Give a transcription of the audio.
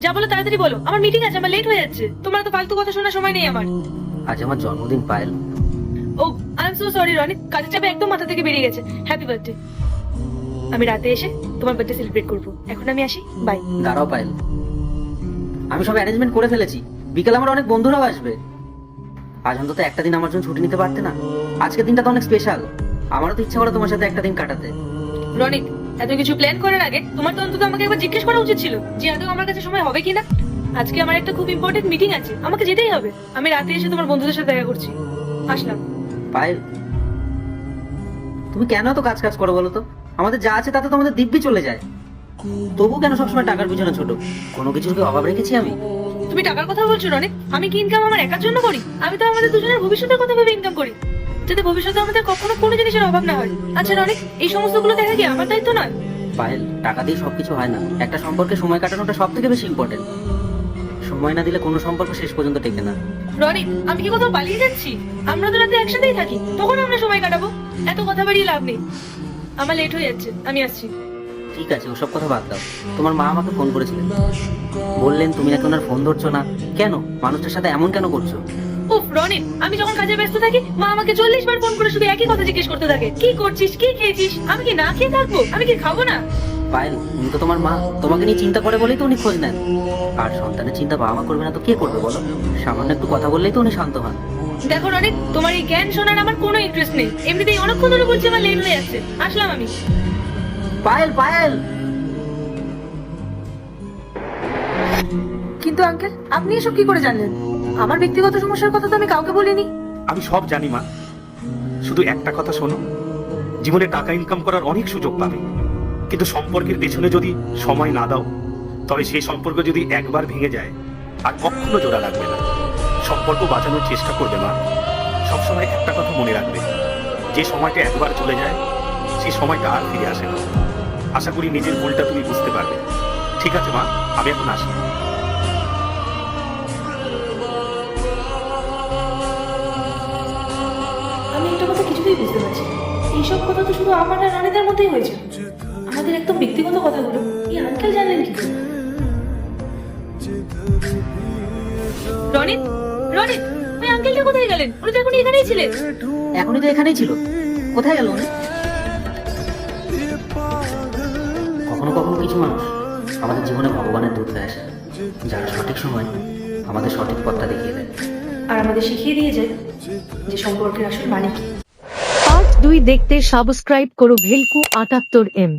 যা বলো তাড়াতাড়ি বলো, আমার মিটিং আছে, আমার লেট হয়ে যাচ্ছে। তোমার তো ফালতু কথা শোনার সময় নেই আমার। আজ আমার জন্মদিন Payel. Oh I am so sorry Rony, কাজের চাপে একদম মাথা থেকে বেরিয়ে গেছে। Happy birthday. আমি রাতে এসে তোমার বার্থডে সেলিব্রেট করবো। এখন আমি আসি, বাই। দাঁড়াও পায়েল, আমি সব অ্যারেঞ্জমেন্ট করে ফেলেছি। বিকেল আমার অনেক বন্ধুরাও আসবে। আজ অন্তত একটা দিন আমার জন্য ছুটি নিতে পারতে না? আজকের দিনটা তো অনেক স্পেশাল। আমারও তো ইচ্ছা করে তোমার সাথে একটা দিন কাটাতে। রনিক, এত কিছু প্ল্যান করার আগে তোমার তো অন্তত আমাকে একবার জিজ্ঞেস করা উচিত ছিল যে আদৌ আমার কাছে সময় হবে কিনা। আজকে আমার একটা খুব ইম্পর্টেন্ট মিটিং আছে, আমাকে যেতেই হবে। আমি রাতে এসে তোমার বন্ধুদের সাথে দেখা করছি। আসলাম। পায়েল, তুমি কেন এত কাজ কাজ করো বলো তো? আমাদের যা আছে তাতে তো আমাদের দিব্যি চলে যায়। তবু কেন সবসময় টাকার পিছনে ছোট? কোনো কিছুর কি অভাব রেখেছি আমি? তুমি টাকার কথা বলছো রনিক? আমি কি ইনকাম আমার একার জন্য করি? আমি তো আমাদের দুজনের ভবিষ্যতের কথা ভেবে ইনকাম করি, যাতে ভবিষ্যতে আমাদের কখনো কোনো জিনিসের অভাব না হয়। আচ্ছা রনিক, এই সমস্ত গুলো দেখা কি আমার দায়িত্ব নয়? পায়েল, টাকা দিয়ে সবকিছু হয় না। একটা সম্পর্কে সময় কাটানোটা সব থেকে বেশি ইম্পর্টেন্ট। সময় না দিলে কোনো সম্পর্ক শেষ পর্যন্ত টেকে না। রনিক, আমি কি কোথাও পালিয়ে যাচ্ছি? আমরা তো রাতে একসাথেই থাকি, তখন আমরা সময় কাটাবো। এত কথা বাড়িয়ে লাভ নেই। আমার লেট হয়ে যাচ্ছে, আমি আসছি। ঠিক আছে, ওসব কথা বাদ দাও। তোমার মা আমাকে ফোন করেছিলেন, বললেন তুমি নাকি ওনার ফোন ধরছো না। কেন? মানুষটার সাথে এমন কেন করছো? উফ রনিক, আমি যখন কাজে ব্যস্ত থাকি মা আমাকে 40 বার ফোন করে শুধু একই কথা জিজ্ঞেস করতে থাকে, কি করছিস, কি খেয়েছিস? আমি কি না খেয়ে থাকবো? আমি কি খাবো না? পায়েল, উনি তো তোমার মা, তোমাকে নিয়ে চিন্তা করে বলেই তো উনি খোঁজ নেন। আর সন্তানের চিন্তা বাবা মা করবে না তো কে করবে বলো? সামান্য একটু কথা বললেই তো উনি শান্ত হন। দেখো রনিক, তোমার এই জ্ঞান শোনার আমার কোনো ইন্টারেস্ট নেই। এমনিতেই অনেকক্ষণ ধরে বলছি আমার লেট হয়ে যাচ্ছে। আসলাম আমি। পায়েল, পায়েল। কিন্তু আঙ্কেল, আপনি এসব কি করে জানলেন? আমার ব্যক্তিগত সমস্যার কথা তো আমি কাউকে বলিনি। আমি সব জানি মা, শুধু একটা কথা শোনো। জীবনে টাকা ইনকাম করার অনেক সুযোগ পাবে, কিন্তু সম্পর্কের পেছনে যদি সময় না দাও, তবে সেই সম্পর্ক যদি একবার ভেঙে যায় আর কখনো জোড়া লাগবে না। সম্পর্ক বাঁচানোর চেষ্টা করবে মা। সবসময় একটা কথা মনে রাখবে, যে সময়টা একবার চলে যায় সেই সময়টা আর ফিরে আসে না। আশা করি নিজের ভুলটা তুমি বুঝতে পারবে। ঠিক আছে মা, আমি এখন আসি। আমি একটা কথা কিছুতেই বুঝতে পারছি না। এইসব কথা তো শুধু আমার আর রানীদের মধ্যেই হয়েছে। আমাদের একদম ব্যক্তিগত কথাগুলো এই আঙ্কেল জানলেন কি করে? রনিত, রনিত, ওই আঙ্কেলটা কোথায় গেলেন? উনি তো এখন এখানেই ছিলেন। এখনই তো এখানেই ছিল, কোথায় গেল উনি? কখনো কখনো কিছু মানুষ আমাদের জীবনে ভগবানের দূত হয়ে আসে, যারা সঠিক সময় আমাদের সঠিক পথটা দেখিয়ে দেয় আর আমাদের শিখিয়ে দিয়ে যায় যে সম্পর্কের আসল মানে কি। পার্ট 2 দেখতে সাবস্ক্রাইব করো ভেলকু 78M।